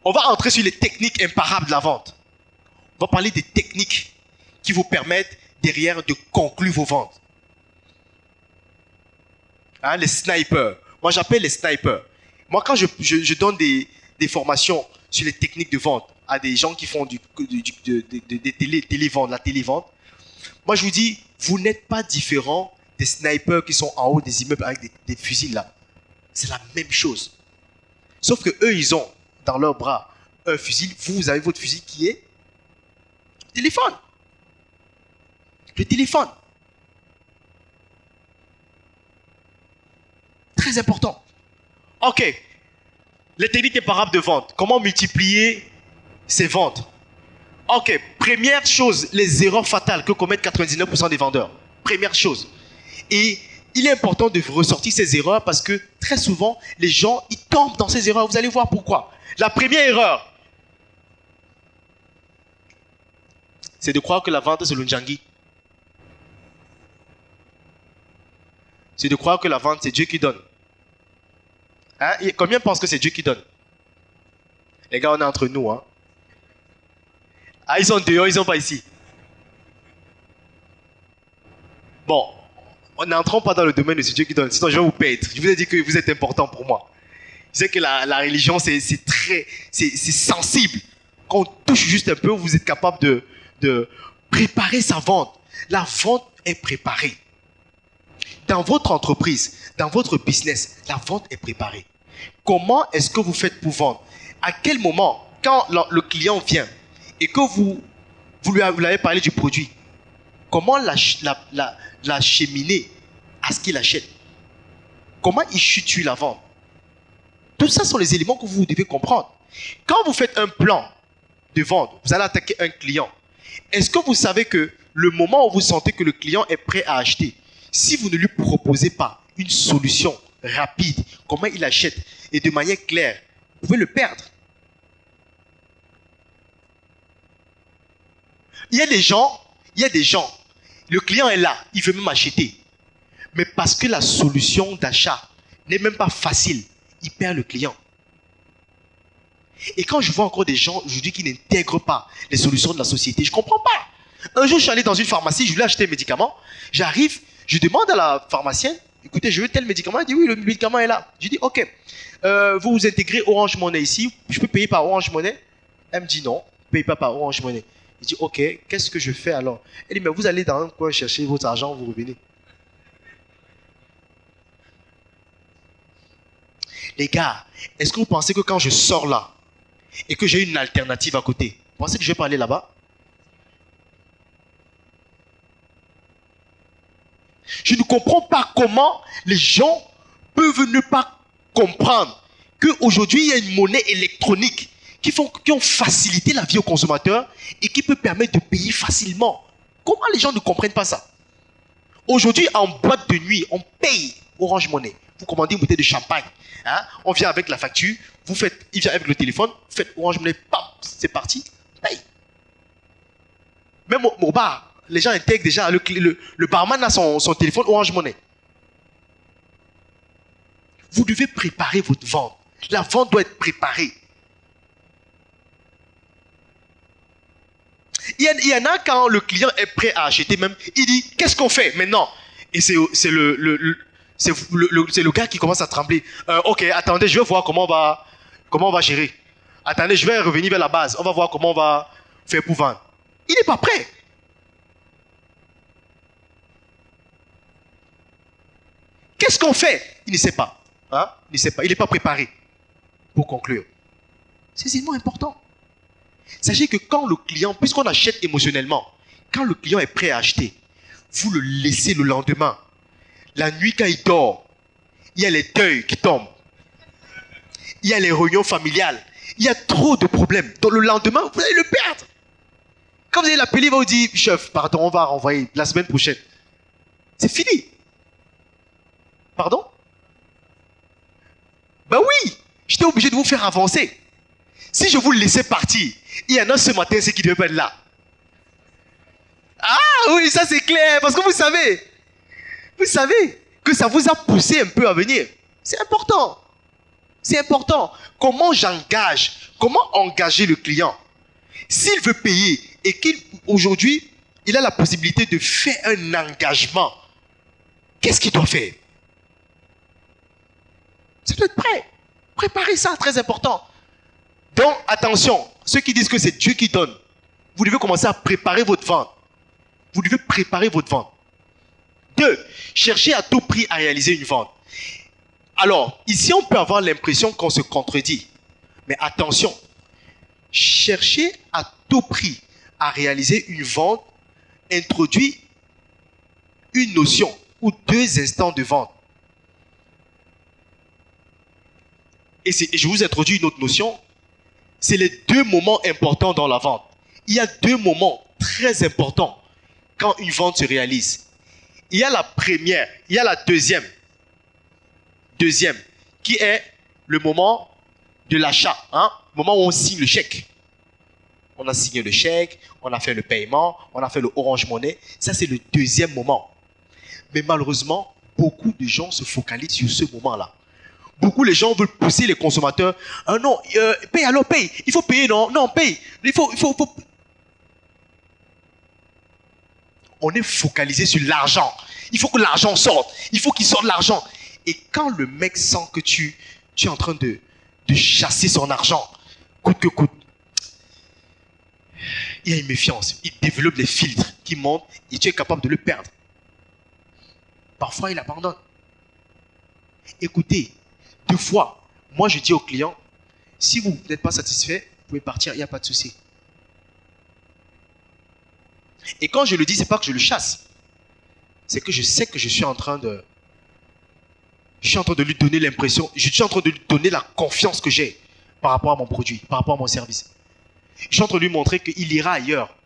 On va entrer sur les techniques imparables de la vente. On va parler des techniques qui vous permettent derrière de conclure vos ventes. Hein, les snipers. Moi, j'appelle les snipers. Moi, quand je donne des formations sur les techniques de vente à des gens qui font des téléventes, la télévente, moi, je vous dis, vous n'êtes pas différent des snipers qui sont en haut des immeubles avec des fusils là. C'est la même chose. Sauf que eux, ils ont dans leurs bras un fusil. Vous avez votre fusil qui est téléphone. Le téléphone. Très important. Ok. Les techniques imparables de vente. Comment multiplier ces ventes? Ok. Première chose, les erreurs fatales que commettent 99% des vendeurs. Première chose. Et il est important de ressortir ces erreurs parce que très souvent, les gens, ils tombent dans ces erreurs. Vous allez voir pourquoi. La première erreur, c'est de croire que la vente, c'est le Njangui. C'est de croire que la vente, c'est Dieu qui donne. Hein? Combien pensent que c'est Dieu qui donne? Les gars, on est entre nous. Hein? Ah, ils sont dehors, ils sont pas ici. Bon, on n'entrons pas dans le domaine de ce Dieu qui donne. Sinon, je vais vous perdre. Je vous ai dit que vous êtes important pour moi. Je sais que la religion, c'est sensible. Quand on touche juste un peu, vous êtes capable de préparer sa vente. La vente est préparée. Dans votre entreprise, dans votre business, la vente est préparée. Comment est-ce que vous faites pour vendre? À quel moment, quand le client vient et que vous lui avez parlé du produit, comment l'acheminer à ce qu'il achète? Comment il situe la vente? Tout ça sont les éléments que vous devez comprendre. Quand vous faites un plan de vente, vous allez attaquer un client. Est-ce que vous savez que le moment où vous sentez que le client est prêt à acheter, si vous ne lui proposez pas une solution rapide, comment il achète et de manière claire, vous pouvez le perdre. Il y a des gens, le client est là, il veut même acheter. Mais parce que la solution d'achat n'est même pas facile, il perd le client. Et quand je vois encore des gens aujourd'hui qui n'intègrent pas les solutions de la société, je ne comprends pas. Un jour, je suis allé dans une pharmacie, je voulais acheter un médicament. J'arrive, je demande à la pharmacienne, écoutez, je veux tel médicament. Elle dit oui, le médicament est là. Je dis ok, vous intégrez Orange Money ici, je peux payer par Orange Money? Elle me dit non, ne payez pas par Orange Money. Je dis ok, qu'est-ce que je fais alors? Elle dit mais vous allez dans un coin chercher votre argent, vous revenez. Les gars, est-ce que vous pensez que quand je sors là et que j'ai une alternative à côté, vous pensez que je vais pas aller là-bas? Je ne comprends pas comment les gens peuvent ne pas comprendre qu'aujourd'hui, il y a une monnaie électronique qui ont facilité la vie aux consommateurs et qui peut permettre de payer facilement. Comment les gens ne comprennent pas ça? Aujourd'hui, en boîte de nuit, on paye Orange Money. Vous commandez une bouteille de champagne. Hein? On vient avec la facture. Il vient avec le téléphone. Vous faites Orange Money. Pam, c'est parti. Paye. Même au bar, les gens intègrent déjà. Le barman a son téléphone Orange Money. Vous devez préparer votre vente. La vente doit être préparée. Il y en a quand le client est prêt à acheter même, il dit qu'est-ce qu'on fait maintenant? Et c'est le gars qui commence à trembler. Ok, attendez, je vais voir comment on va gérer. Attendez, je vais revenir vers la base. On va voir comment on va faire pour vendre. Il n'est pas prêt. Qu'est-ce qu'on fait? Il ne sait pas. Hein? Il ne sait pas. Il n'est pas préparé pour conclure. C'est élément important. Sachez que quand le client, puisqu'on achète émotionnellement, quand le client est prêt à acheter, vous le laissez le lendemain. La nuit quand il dort, il y a les deuils qui tombent. Il y a les réunions familiales. Il y a trop de problèmes. Donc le lendemain, vous allez le perdre. Quand vous allez l'appeler, il va vous dire, chef, pardon, on va renvoyer la semaine prochaine. C'est fini. Pardon? Ben oui, j'étais obligé de vous faire avancer. Si je vous laissais partir, il y en a ce matin, c'est qui devait pas être là. Ah oui, ça c'est clair, parce que vous savez que ça vous a poussé un peu à venir. C'est important. C'est important. Comment j'engage? Comment engager le client? S'il veut payer et qu'aujourd'hui, il a la possibilité de faire un engagement, qu'est-ce qu'il doit faire? Ça doit être prêt. Préparez ça, très important. Donc, attention, ceux qui disent que c'est Dieu qui donne, vous devez commencer à préparer votre vente. Vous devez préparer votre vente. 2. Cherchez à tout prix à réaliser une vente. Alors, ici, on peut avoir l'impression qu'on se contredit. Mais attention, chercher à tout prix à réaliser une vente introduit une notion ou 2 instants de vente. Et je vous introduis une autre notion. C'est les 2 moments importants dans la vente. Il y a 2 moments très importants quand une vente se réalise. Il y a la première, il y a la deuxième. Deuxième, qui est le moment de l'achat, le moment où on signe le chèque. On a signé le chèque, on a fait le paiement, on a fait le Orange Money. Ça, c'est le deuxième moment. Mais malheureusement, beaucoup de gens se focalisent sur ce moment-là. Beaucoup de gens veulent pousser les consommateurs. Ah non, paye alors, paye. Il faut payer, non? Non, paye. Il faut... On est focalisé sur l'argent. Il faut que l'argent sorte. Il faut qu'il sorte l'argent. Et quand le mec sent que tu es en train de chasser son argent, coûte que coûte, il y a une méfiance. Il développe des filtres qui montent et tu es capable de le perdre. Parfois, il abandonne. Écoutez, 2 fois, moi je dis au client, si vous n'êtes pas satisfait, vous pouvez partir, il n'y a pas de souci. Et quand je le dis, ce n'est pas que je le chasse. C'est que je sais que je suis en train de lui donner l'impression, je suis en train de lui donner la confiance que j'ai par rapport à mon produit, par rapport à mon service. Je suis en train de lui montrer qu'il ira ailleurs,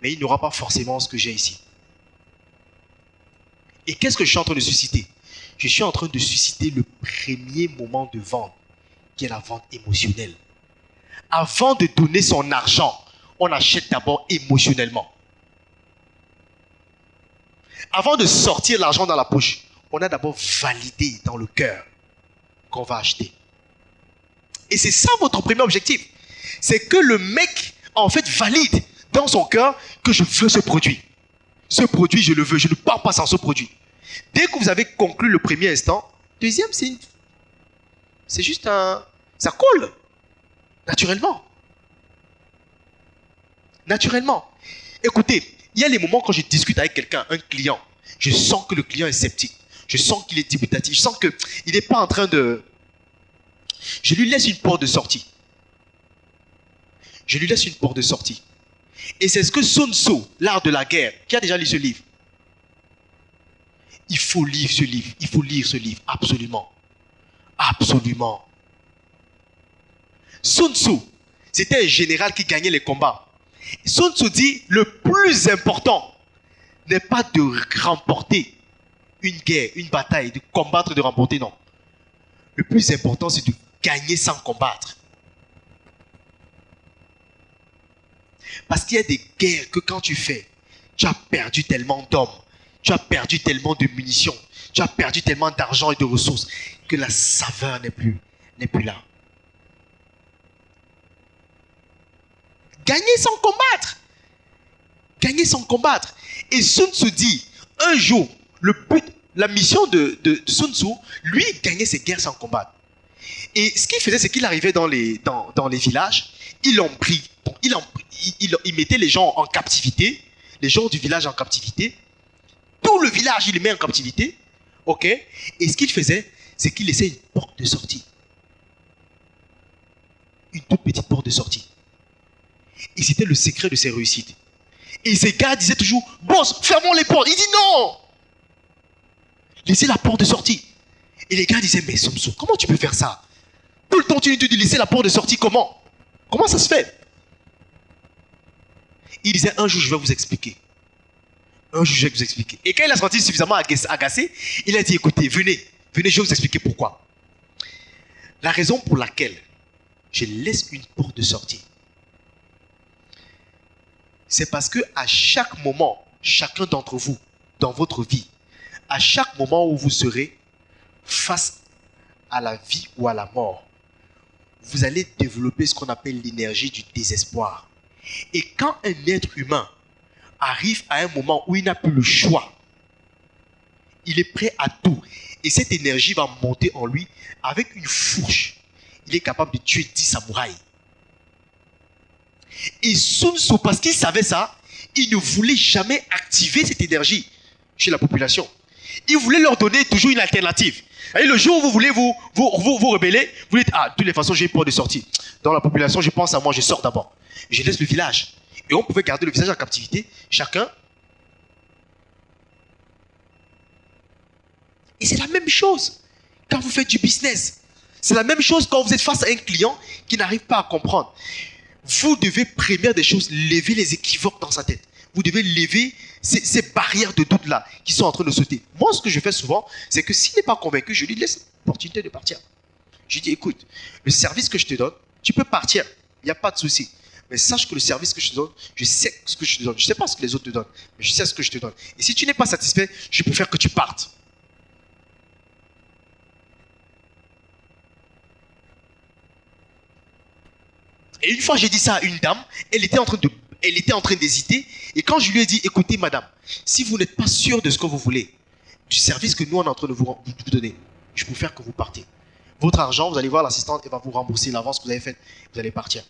mais il n'aura pas forcément ce que j'ai ici. Et qu'est-ce que je suis en train de susciter? Je suis en train de susciter le premier moment de vente, qui est la vente émotionnelle. Avant de donner son argent, on achète d'abord émotionnellement. Avant de sortir l'argent dans la poche, on a d'abord validé dans le cœur qu'on va acheter. Et c'est ça votre premier objectif. C'est que le mec, en fait, valide dans son cœur que je veux ce produit. Ce produit, je le veux. Je ne pars pas sans ce produit. Dès que vous avez conclu le premier instant, deuxième, c'est juste un... Ça coule. Naturellement. Naturellement. Écoutez, il y a les moments quand je discute avec quelqu'un, un client, je sens que le client est sceptique. Je sens qu'il est dubitatif. Je sens qu'il n'est pas en train de... Je lui laisse une porte de sortie. Je lui laisse une porte de sortie. Et c'est ce que Sun Tzu, l'art de la guerre, qui a déjà lu ce livre. Il faut lire ce livre. Il faut lire ce livre. Absolument. Absolument. Sun Tzu, c'était un général qui gagnait les combats. Sun Tzu dit, le plus important n'est pas de remporter une guerre, une bataille, de combattre, de remporter, non. Le plus important, c'est de gagner sans combattre. Parce qu'il y a des guerres que quand tu fais, tu as perdu tellement d'hommes, tu as perdu tellement de munitions, tu as perdu tellement d'argent et de ressources que la saveur n'est plus là. Gagner sans combattre. Gagner sans combattre. Et Sun Tzu dit, un jour, le but, la mission de Sun Tzu, lui, gagnait ses guerres sans combattre. Et ce qu'il faisait, c'est qu'il arrivait dans les villages, il mettait les gens en captivité, les gens du village en captivité. Tout le village, il les met en captivité. Ok? Et ce qu'il faisait, c'est qu'il laissait une porte de sortie. Une toute petite porte de sortie. Et c'était le secret de ses réussites. Et ces gars disaient toujours, boss, fermons les portes. Il dit non. Laissez la porte de sortie. Et les gars disaient, mais Sun Tzu, comment tu peux faire ça? Tout le temps, tu dis laisser la porte de sortie, comment? Comment ça se fait? Il disait, un jour, je vais vous expliquer. Un jour, je vais vous expliquer. Et quand il a senti suffisamment agacé, il a dit, écoutez, venez, je vais vous expliquer pourquoi. La raison pour laquelle je laisse une porte de sortie, c'est parce que à chaque moment, chacun d'entre vous, dans votre vie, à chaque moment où vous serez face à la vie ou à la mort, vous allez développer ce qu'on appelle l'énergie du désespoir. Et quand un être humain arrive à un moment où il n'a plus le choix, il est prêt à tout. Et cette énergie va monter en lui avec une fourche. Il est capable de tuer 10 samouraïs. Et Sun Tzu, parce qu'il savait ça, il ne voulait jamais activer cette énergie chez la population. Il voulait leur donner toujours une alternative. Et le jour où vous voulez vous rebeller, vous dites, ah, de toutes les façons, j'ai peur de sortir. Dans la population, je pense à moi, je sors d'abord. Je laisse le village. Et on pouvait garder le village en captivité, chacun. Et c'est la même chose quand vous faites du business. C'est la même chose quand vous êtes face à un client qui n'arrive pas à comprendre. Vous devez, première des choses, lever les équivoques dans sa tête. Vous devez lever ces barrières de doute-là qui sont en train de sauter. Moi, ce que je fais souvent, c'est que s'il n'est pas convaincu, je lui laisse l'opportunité de partir. Je lui dis, écoute, le service que je te donne, tu peux partir. Il n'y a pas de souci. Mais sache que le service que je te donne, je sais ce que je te donne. Je ne sais pas ce que les autres te donnent, mais je sais ce que je te donne. Et si tu n'es pas satisfait, je préfère que tu partes. Et une fois, j'ai dit ça à une dame, elle était en train d'hésiter. Et quand je lui ai dit, écoutez, madame, si vous n'êtes pas sûr de ce que vous voulez, du service que nous, on est en train de vous donner, je préfère que vous partez. Votre argent, vous allez voir l'assistante, elle va vous rembourser l'avance que vous avez faite. Vous allez partir.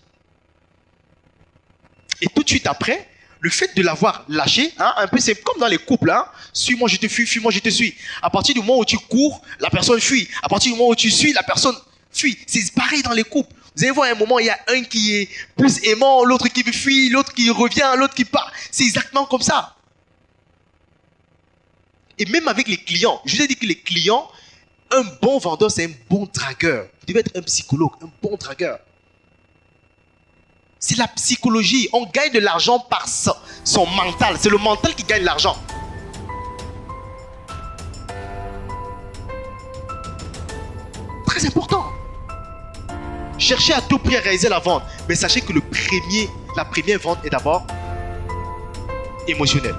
Et tout de suite après, le fait de l'avoir lâché, un peu, c'est comme dans les couples. Suis-moi, je te fuis, fuis-moi, je te suis. À partir du moment où tu cours, la personne fuit. À partir du moment où tu suis, la personne fuit. C'est pareil dans les couples. Vous allez voir, à un moment, il y a un qui est plus aimant, l'autre qui fuit, l'autre qui revient, l'autre qui part. C'est exactement comme ça. Et même avec les clients, je vous ai dit que les clients, un bon vendeur, c'est un bon dragueur. Vous devez être un psychologue, un bon dragueur. C'est la psychologie. On gagne de l'argent par son mental. C'est le mental qui gagne l'argent. Très important. Cherchez à tout prix à réaliser la vente. Mais sachez que la première vente est d'abord émotionnelle.